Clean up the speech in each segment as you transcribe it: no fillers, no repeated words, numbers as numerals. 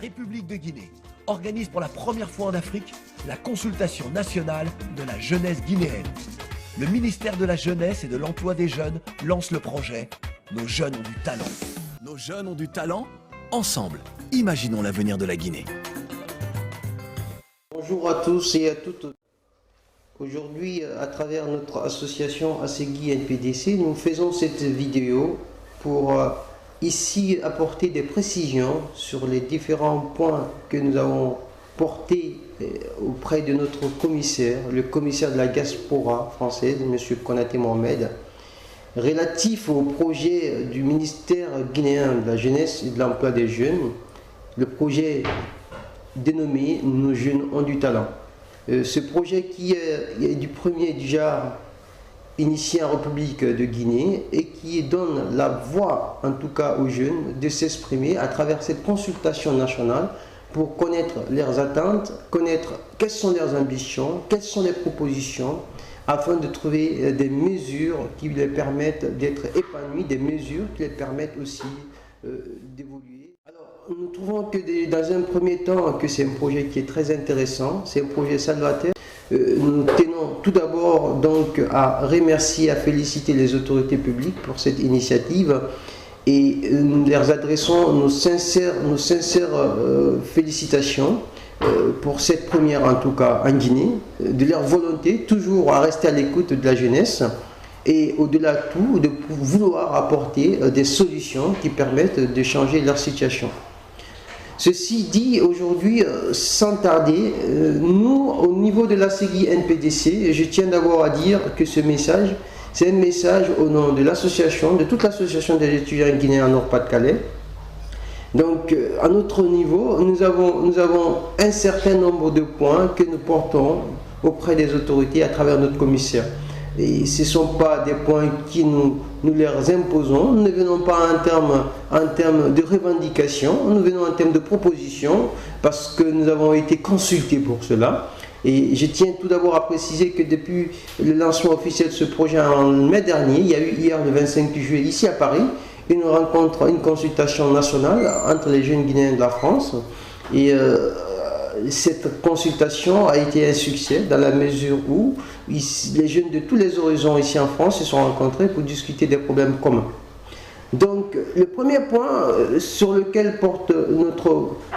République de Guinée organise pour la première fois en Afrique la consultation nationale de la jeunesse guinéenne. Le ministère de la Jeunesse et de l'Emploi des Jeunes lance le projet « Nos jeunes ont du talent ». Nos jeunes ont du talent? Ensemble, imaginons l'avenir de la Guinée. Bonjour à tous et à toutes. Aujourd'hui, à travers notre association ASEGI NPDC, nous faisons cette vidéo pour ici apporter des précisions sur les différents points que nous avons portés auprès de notre commissaire, le commissaire de la diaspora française, M. Konaté Mohamed, relatif au projet du ministère guinéen de la jeunesse et de l'emploi des jeunes, le projet dénommé « Nos jeunes ont du talent ». Ce projet qui est du premier du genre initié en République de Guinée et qui donne la voix, en tout cas aux jeunes, de s'exprimer à travers cette consultation nationale pour connaître leurs attentes, connaître quelles sont leurs ambitions, quelles sont les propositions, afin de trouver des mesures qui les permettent d'être épanouis, des mesures qui les permettent aussi d'évoluer. Alors, nous trouvons que dans un premier temps, que c'est un projet qui est très intéressant, c'est un projet salvateur. Nous tenons tout d'abord donc à remercier, à féliciter les autorités publiques pour cette initiative et nous leur adressons nos sincères félicitations pour cette première, en tout cas en Guinée, de leur volonté toujours à rester à l'écoute de la jeunesse et au-delà de tout, de vouloir apporter des solutions qui permettent de changer leur situation. Ceci dit, aujourd'hui, sans tarder, nous, au niveau de l'ASEGI NPDC, je tiens d'abord à dire que ce message, c'est un message au nom de l'association, de toute l'association des étudiants guinéens en Nord-Pas-de-Calais. Donc, à notre niveau, nous avons un certain nombre de points que nous portons auprès des autorités à travers notre commissaire. Et ce ne sont pas des points qui nous les imposons. Nous ne venons pas en termes de revendication, nous venons en termes de proposition parce que nous avons été consultés pour cela. Et je tiens tout d'abord à préciser que depuis le lancement officiel de ce projet en mai dernier, il y a eu hier le 25 juillet ici à Paris une rencontre, une consultation nationale entre les jeunes Guinéens de la France. Et cette consultation a été un succès dans la mesure où les jeunes de tous les horizons ici en France se sont rencontrés pour discuter des problèmes communs. Donc le premier point sur lequel porte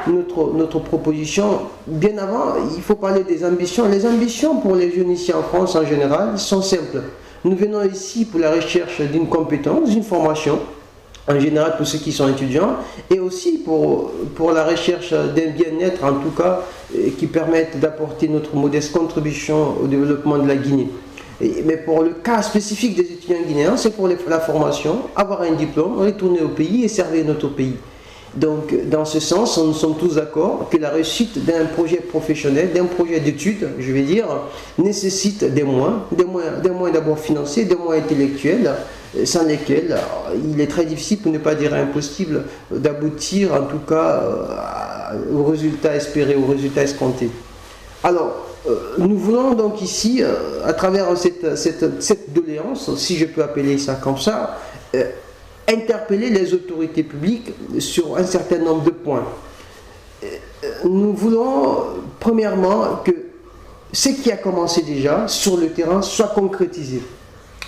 notre proposition, bien avant, il faut parler des ambitions. Les ambitions pour les jeunes ici en France en général sont simples. Nous venons ici pour la recherche d'une compétence, d'une formation, en général pour ceux qui sont étudiants, et aussi pour la recherche d'un bien-être, en tout cas, qui permette d'apporter notre modeste contribution au développement de la Guinée. Mais pour le cas spécifique des étudiants guinéens, c'est pour la formation, avoir un diplôme, retourner au pays et servir notre pays. Donc, dans ce sens, nous sommes tous d'accord que la réussite d'un projet professionnel, d'un projet d'études, je vais dire, nécessite des moyens d'abord financiers, des moyens intellectuels, sans lesquels il est très difficile, pour ne pas dire impossible, d'aboutir en tout cas aux résultats espérés, aux résultats escomptés. Alors, nous voulons donc ici, à travers cette doléance, si je peux appeler ça comme ça, interpeller les autorités publiques sur un certain nombre de points. Nous voulons, premièrement, que ce qui a commencé déjà sur le terrain soit concrétisé.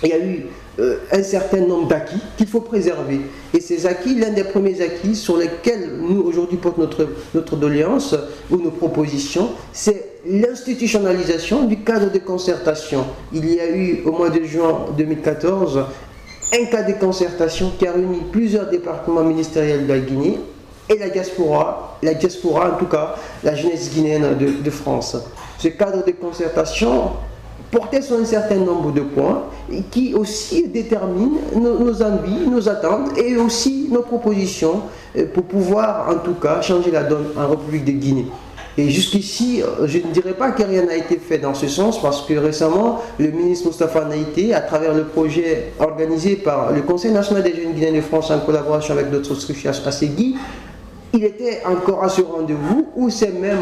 Il y a eu un certain nombre d'acquis qu'il faut préserver. Et ces acquis, l'un des premiers acquis sur lesquels nous aujourd'hui portons notre doléance ou nos propositions, c'est l'institutionnalisation du cadre de concertation. Il y a eu au mois de juin 2014 un cadre de concertation qui a réuni plusieurs départements ministériels de la Guinée et la diaspora en tout cas, la jeunesse guinéenne de France. Ce cadre de concertation portait sur un certain nombre de points qui aussi déterminent nos envies, nos attentes et aussi nos propositions pour pouvoir en tout cas changer la donne en République de Guinée. Et jusqu'ici, je ne dirais pas que rien n'a été fait dans ce sens parce que récemment, le ministre Moustapha Naïté, à travers le projet organisé par le Conseil national des jeunes guinéens de France en collaboration avec notre structure ASEGI, il était encore à ce rendez-vous où ces mêmes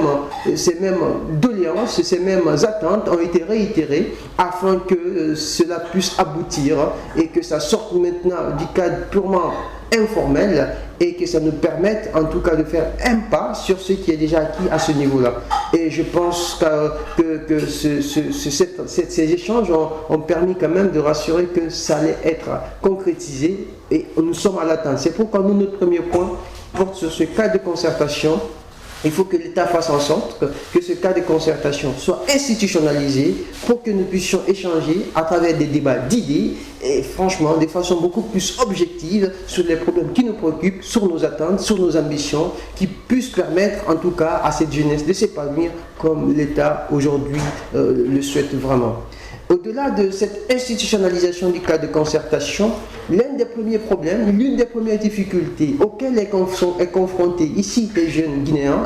doléances, ces mêmes attentes ont été réitérées afin que cela puisse aboutir et que ça sorte maintenant du cadre purement informel et que ça nous permette en tout cas de faire un pas sur ce qui est déjà acquis à ce niveau-là. Et je pense que ces échanges ont permis quand même de rassurer que ça allait être concrétisé et nous sommes à l'attente. C'est pourquoi nous, notre premier point porte sur ce cadre de concertation. Il faut que l'État fasse en sorte que ce cas de concertation soit institutionnalisé pour que nous puissions échanger à travers des débats d'idées et franchement de façon beaucoup plus objective sur les problèmes qui nous préoccupent, sur nos attentes, sur nos ambitions, qui puissent permettre en tout cas à cette jeunesse de s'épanouir comme l'État aujourd'hui le souhaite vraiment. Au-delà de cette institutionnalisation du cadre de concertation, l'un des premiers problèmes, l'une des premières difficultés auxquelles est confrontée ici les jeunes Guinéens,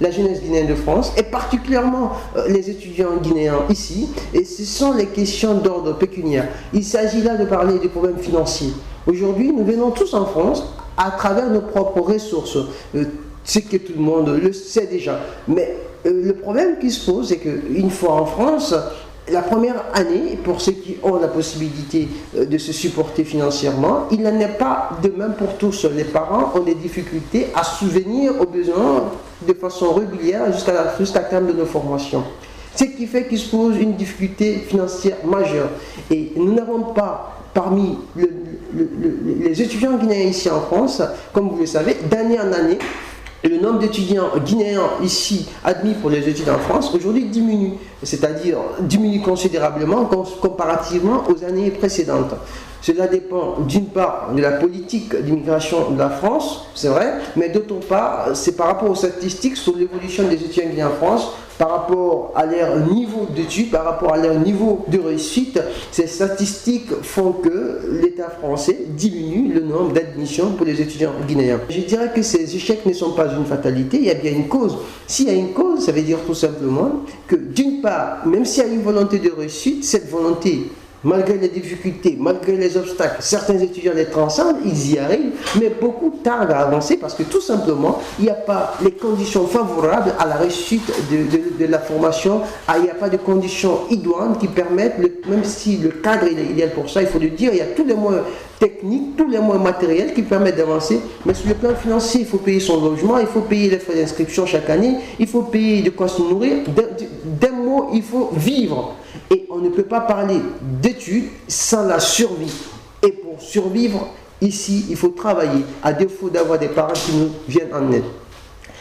la jeunesse guinéenne de France, et particulièrement les étudiants guinéens ici, et ce sont les questions d'ordre pécuniaire. Il s'agit là de parler des problèmes financiers. Aujourd'hui, nous venons tous en France à travers nos propres ressources, ce que tout le monde le sait déjà. Mais le problème qui se pose, c'est qu'une fois en France, la première année, pour ceux qui ont la possibilité de se supporter financièrement, il n'en est pas de même pour tous. Les parents ont des difficultés à subvenir aux besoins de façon régulière jusqu'à terme de nos formations. Ce qui fait qu'il se pose une difficulté financière majeure. Et nous n'avons pas, parmi les étudiants guinéens ici en France, comme vous le savez, d'année en année, le nombre d'étudiants guinéens ici admis pour les études en France aujourd'hui diminue, c'est-à-dire diminue considérablement comparativement aux années précédentes. Cela dépend d'une part de la politique d'immigration de la France, c'est vrai, mais d'autre part, c'est par rapport aux statistiques sur l'évolution des étudiants guinéens en France, par rapport à leur niveau d'études, par rapport à leur niveau de réussite. Ces statistiques font que l'État français diminue le nombre d'admissions pour les étudiants guinéens. Je dirais que ces échecs ne sont pas une fatalité, il y a bien une cause. S'il y a une cause, ça veut dire tout simplement que d'une part, même s'il y a une volonté de réussite, cette volonté, malgré les difficultés, malgré les obstacles, certains étudiants les transcendent, ils y arrivent, mais beaucoup tardent à avancer parce que tout simplement, il n'y a pas les conditions favorables à la réussite de la formation, il n'y a pas de conditions idoines qui permettent, même si le cadre est idéal pour ça, il faut le dire, il y a tous les moyens techniques, tous les moyens matériels qui permettent d'avancer, mais sur le plan financier, il faut payer son logement, il faut payer les frais d'inscription chaque année, il faut payer de quoi se nourrir, d'un mot, il faut vivre. Et on ne peut pas parler d'études sans la survie. Et pour survivre, ici, il faut travailler, à défaut d'avoir des parents qui nous viennent en aide.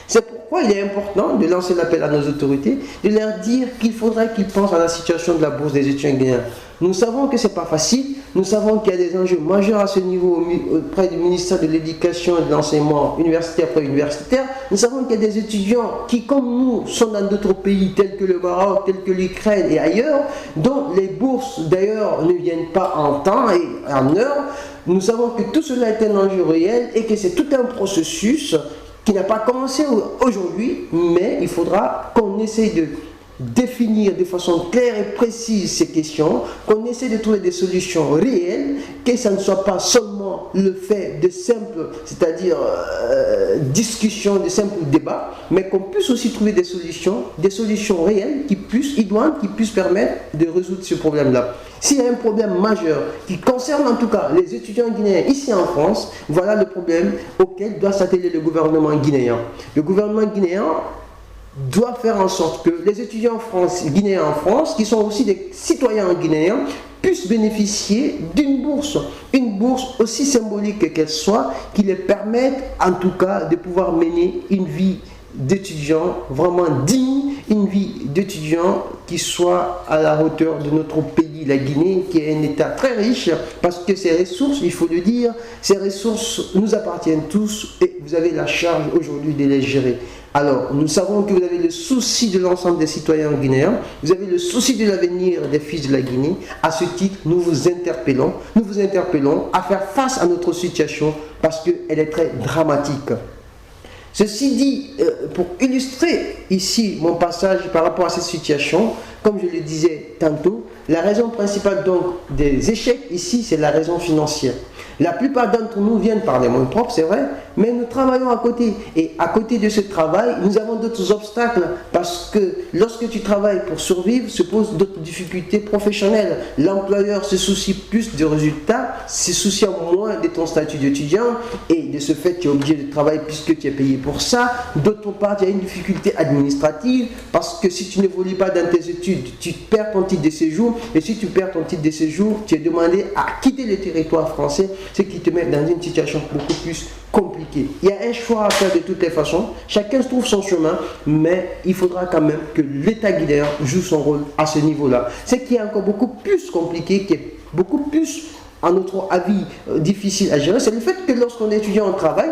C'est pourquoi il est important de lancer l'appel à nos autorités, de leur dire qu'il faudrait qu'ils pensent à la situation de la bourse des étudiants guinéens. Nous savons que ce n'est pas facile, nous savons qu'il y a des enjeux majeurs à ce niveau auprès du ministère de l'Éducation et de l'Enseignement universitaire pré-universitaire. Nous savons qu'il y a des étudiants qui, comme nous, sont dans d'autres pays tels que le Maroc, tels que l'Ukraine et ailleurs, dont les bourses d'ailleurs ne viennent pas en temps et en heure. Nous savons que tout cela est un enjeu réel et que c'est tout un processus qui n'a pas commencé aujourd'hui, mais il faudra qu'on essaye de définir de façon claire et précise ces questions, qu'on essaie de trouver des solutions réelles, que ça ne soit pas seulement le fait de simples, c'est-à-dire discussions, de simples débats, mais qu'on puisse aussi trouver des solutions réelles idoines, qui puissent permettre de résoudre ce problème-là. S'il y a un problème majeur qui concerne en tout cas les étudiants guinéens ici en France, voilà le problème auquel doit s'atteler le gouvernement guinéen. Le gouvernement guinéen doit faire en sorte que les étudiants guinéens en France, qui sont aussi des citoyens guinéens, puissent bénéficier d'une bourse. Une bourse aussi symbolique qu'elle soit, qui les permette en tout cas de pouvoir mener une vie d'étudiant vraiment digne, une vie d'étudiant qui soit à la hauteur de notre pays, la Guinée, qui est un État très riche, parce que ces ressources, il faut le dire, ces ressources nous appartiennent tous et vous avez la charge aujourd'hui de les gérer. Alors, nous savons que vous avez le souci de l'ensemble des citoyens guinéens, vous avez le souci de l'avenir des fils de la Guinée. À ce titre, nous vous interpellons à faire face à notre situation parce qu'elle est très dramatique. Ceci dit, pour illustrer ici mon passage par rapport à cette situation, comme je le disais tantôt, la raison principale donc des échecs ici, c'est la raison financière. La plupart d'entre nous viennent par les moyens propres, c'est vrai, mais nous travaillons à côté. Et à côté de ce travail, nous avons d'autres obstacles parce que lorsque tu travailles pour survivre, se posent d'autres difficultés professionnelles. L'employeur se soucie plus de résultats se souciant moins de ton statut d'étudiant et de ce fait tu es obligé de travailler puisque tu es payé pour ça. D'autre part, il y a une difficulté administrative parce que si tu n'évolues pas dans tes études, tu perds ton titre de séjour et si tu perds ton titre de séjour, tu es demandé à quitter le territoire français, ce qui te met dans une situation beaucoup plus compliquée. Il y a un choix à faire de toutes les façons, chacun se trouve son chemin, mais il faudra quand même que l'État guinéen joue son rôle à ce niveau-là. Ce qui est encore beaucoup plus compliqué, qui est beaucoup plus, à notre avis, difficile à gérer, c'est le fait que lorsqu'on est étudiant, on travaille.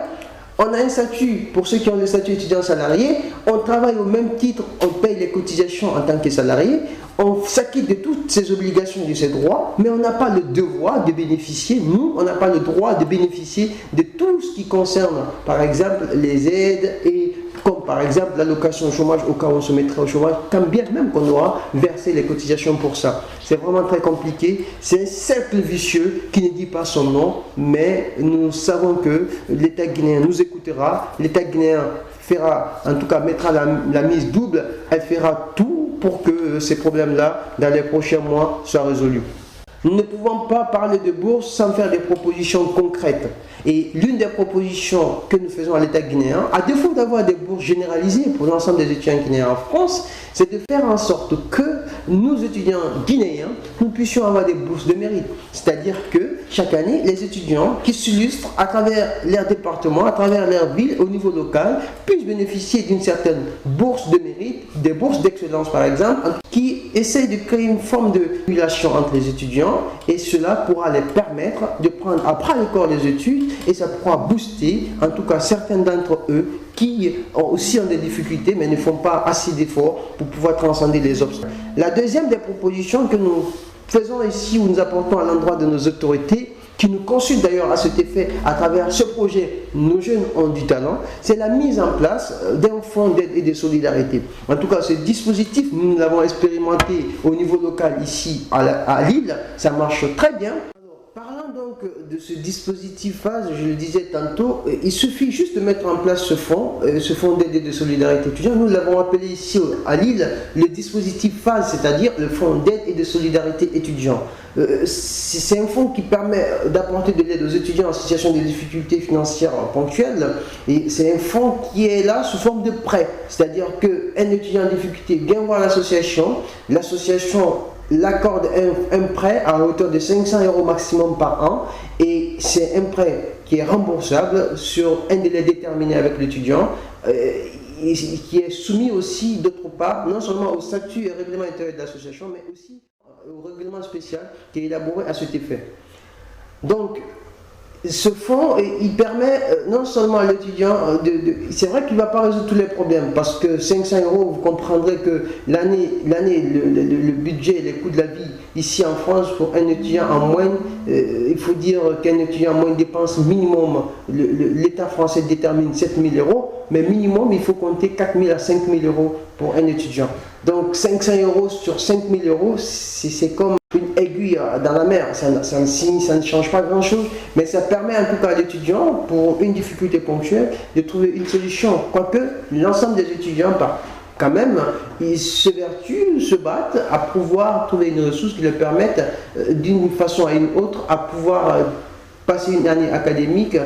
On a un statut, pour ceux qui ont le statut étudiant salarié, on travaille au même titre, on paye les cotisations en tant que salarié, on s'acquitte de toutes ses obligations et de ses droits, mais on n'a pas le devoir de bénéficier, nous, on n'a pas le droit de bénéficier de tout ce qui concerne, par exemple, les aides et comme par exemple l'allocation au chômage au cas où on se mettrait au chômage, quand bien même qu'on aura versé les cotisations pour ça. C'est vraiment très compliqué, c'est un cercle vicieux qui ne dit pas son nom, mais nous savons que l'État guinéen nous écoutera, l'État guinéen fera, en tout cas mettra la mise double, elle fera tout pour que ces problèmes-là, dans les prochains mois, soient résolus. Nous ne pouvons pas parler de bourse sans faire des propositions concrètes. Et l'une des propositions que nous faisons à l'État guinéen, à défaut d'avoir des bourses généralisées pour l'ensemble des étudiants guinéens en France, c'est de faire en sorte que nous, étudiants guinéens, nous puissions avoir des bourses de mérite. C'est-à-dire que chaque année, les étudiants qui s'illustrent à travers leur département, à travers leur ville, au niveau local, puissent bénéficier d'une certaine bourse de mérite, des bourses d'excellence par exemple, qui essayent de créer une forme de relation entre les étudiants et cela pourra les permettre de prendre à bras le corps les études et ça pourra booster, en tout cas certains d'entre eux, qui ont aussi des difficultés mais ne font pas assez d'efforts pour pouvoir transcender les obstacles. La deuxième des propositions que nous faisons ici, ou nous apportons à l'endroit de nos autorités, qui nous consultent d'ailleurs à cet effet à travers ce projet Nos jeunes ont du talent, c'est la mise en place d'un fonds d'aide et de solidarité. En tout cas, ce dispositif, nous l'avons expérimenté au niveau local ici à Lille, ça marche très bien. Parlant donc de ce dispositif phase, je le disais tantôt, il suffit juste de mettre en place ce fonds d'aide et de solidarité étudiante. Nous l'avons appelé ici à Lille le dispositif phase, c'est-à-dire le fonds d'aide et de solidarité étudiant. C'est un fonds qui permet d'apporter de l'aide aux étudiants en situation de difficultés financières ponctuelles et c'est un fonds qui est là sous forme de prêt, c'est-à-dire qu'un étudiant en difficulté vient voir l'association l'accorde un prêt à hauteur de 500 € maximum par an et c'est un prêt qui est remboursable sur un délai déterminé avec l'étudiant qui est soumis aussi d'autre part non seulement au statut et règlement intérieur de l'association mais aussi au règlement spécial qui est élaboré à cet effet. Donc ce fonds, il permet non seulement à l'étudiant, c'est vrai qu'il ne va pas résoudre tous les problèmes, parce que 500 €, vous comprendrez que l'année, le budget, les coûts de la vie ici en France, pour un étudiant en moyenne, il faut dire qu'un étudiant en moyenne dépense minimum, l'État français détermine 7 000 €, mais minimum, il faut compter 4 000 à 5 000 € pour un étudiant. Donc 500 € sur 5 000 €, c'est comme une aiguille dans la mer, ça ne change pas grand-chose, mais ça permet en tout cas à l'étudiant, pour une difficulté ponctuelle, de trouver une solution. Quoique l'ensemble des étudiants, quand même, ils s'évertuent, se battent à pouvoir trouver une ressource qui leur permette d'une façon à une autre à pouvoir passer une année académique,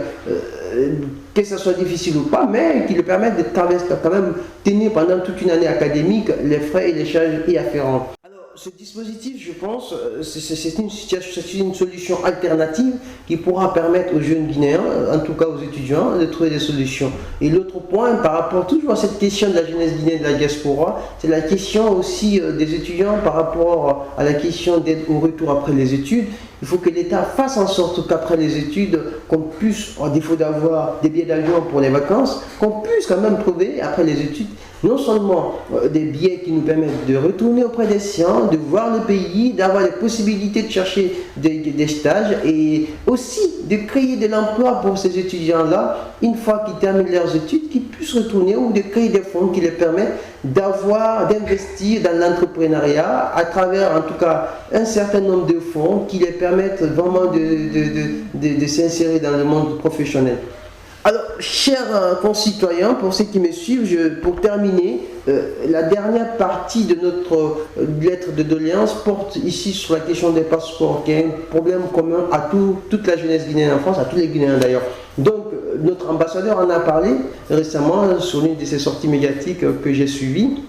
que ce soit difficile ou pas, mais qui leur permette de traverser, quand même tenir pendant toute une année académique les frais et les charges y afférents. Ce dispositif, je pense, c'est une solution alternative qui pourra permettre aux jeunes Guinéens, en tout cas aux étudiants, de trouver des solutions. Et l'autre point, par rapport toujours à cette question de la jeunesse guinéenne de la diaspora, c'est la question aussi des étudiants par rapport à la question d'aide au retour après les études. Il faut que l'État fasse en sorte qu'après les études, qu'on puisse, à défaut d'avoir des billets d'avion pour les vacances, qu'on puisse quand même trouver, après les études, non seulement des billets qui nous permettent de retourner auprès des siens, de voir le pays, d'avoir les possibilités de chercher des stages et aussi de créer de l'emploi pour ces étudiants-là, une fois qu'ils terminent leurs études, qu'ils puissent retourner ou de créer des fonds qui les permettent d'investir dans l'entrepreneuriat à travers en tout cas un certain nombre de fonds qui les permettent vraiment de s'insérer dans le monde professionnel. Alors, chers concitoyens, pour ceux qui me suivent, pour terminer, la dernière partie de notre lettre de doléance porte ici sur la question des passeports, qui est un problème commun à toute la jeunesse guinéenne en France, à tous les Guinéens d'ailleurs. Donc, notre ambassadeur en a parlé récemment sur l'une de ses sorties médiatiques que j'ai suivies.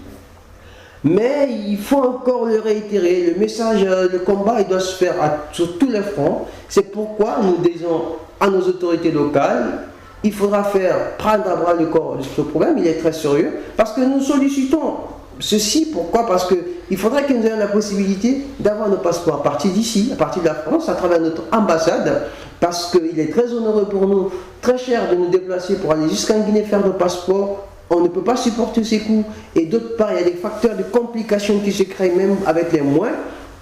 Mais il faut encore le réitérer. Le message, le combat, il doit se faire sur tous les fronts. C'est pourquoi nous disons à nos autorités locales, il faudra prendre à bras le corps de ce problème, il est très sérieux, parce que nous sollicitons ceci. Pourquoi? Parce qu'il faudrait que nous ayons la possibilité d'avoir nos passeports à partir d'ici, à partir de la France, à travers notre ambassade, parce qu'il est très onéreux pour nous, très cher de nous déplacer pour aller jusqu'en Guinée faire nos passeports. On ne peut pas supporter ces coûts. Et d'autre part, il y a des facteurs de complications qui se créent même avec les moyens,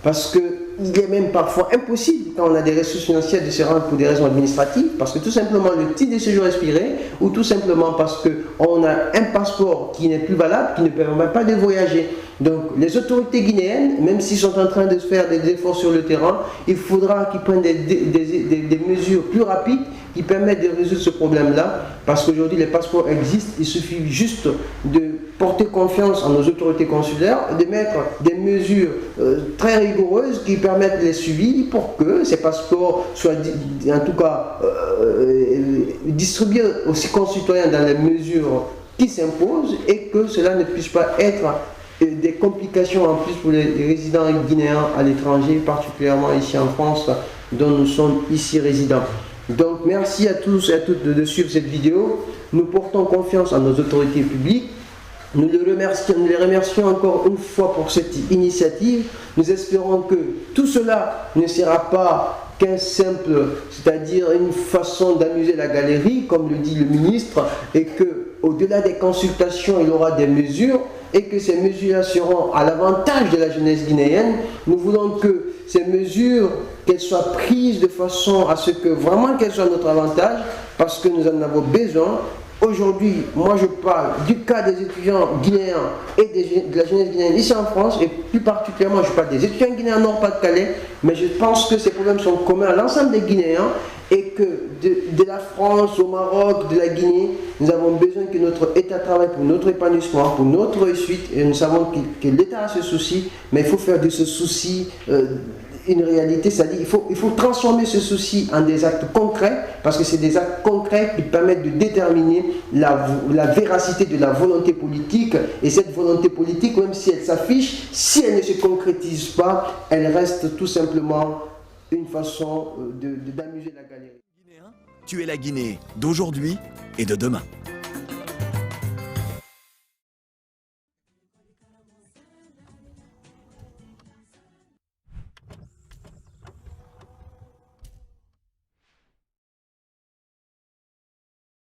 parce qu'il est même parfois impossible, quand on a des ressources financières, de se rendre pour des raisons administratives, parce que tout simplement le titre de séjour expiré, ou tout simplement parce qu'on a un passeport qui n'est plus valable, qui ne permet pas de voyager. Donc les autorités guinéennes, même s'ils sont en train de faire des efforts sur le terrain, il faudra qu'ils prennent des mesures plus rapides qui permettent de résoudre ce problème-là, parce qu'aujourd'hui les passeports existent, il suffit juste de porter confiance en nos autorités consulaires, de mettre des mesures très rigoureuses qui permettent les suivis pour que ces passeports soient en tout cas distribués aux concitoyens dans les mesures qui s'imposent, et que cela ne puisse pas être des complications en plus pour les résidents guinéens à l'étranger, particulièrement ici en France, dont nous sommes ici résidents. Donc merci à tous et à toutes de suivre cette vidéo. Nous portons confiance en nos autorités publiques. Nous les remercions encore une fois pour cette initiative. Nous espérons que tout cela ne sera pas qu'un simple, c'est-à-dire une façon d'amuser la galerie, comme le dit le ministre, et que au-delà des consultations, il y aura des mesures, et que ces mesures seront à l'avantage de la jeunesse guinéenne. Nous voulons que ces mesures, qu'elles soient prises de façon à ce que vraiment qu'elles soient à notre avantage, parce que nous en avons besoin. Aujourd'hui, moi je parle du cas des étudiants guinéens et de la jeunesse guinéenne ici en France, et plus particulièrement je parle des étudiants guinéens Nord-Pas-de-Calais, mais je pense que ces problèmes sont communs à l'ensemble des Guinéens, et que de la France au Maroc, de la Guinée, nous avons besoin que notre État travaille pour notre épanouissement, pour notre réussite, et nous savons que l'État a ce souci, mais il faut faire de ce souci une réalité, c'est-à-dire il faut transformer ce souci en des actes concrets, parce que c'est des actes concrets qui permettent de déterminer la véracité de la volonté politique, et cette volonté politique, même si elle s'affiche, si elle ne se concrétise pas, elle reste tout simplement une façon d'amuser la galerie. Tu es la Guinée d'aujourd'hui et de demain.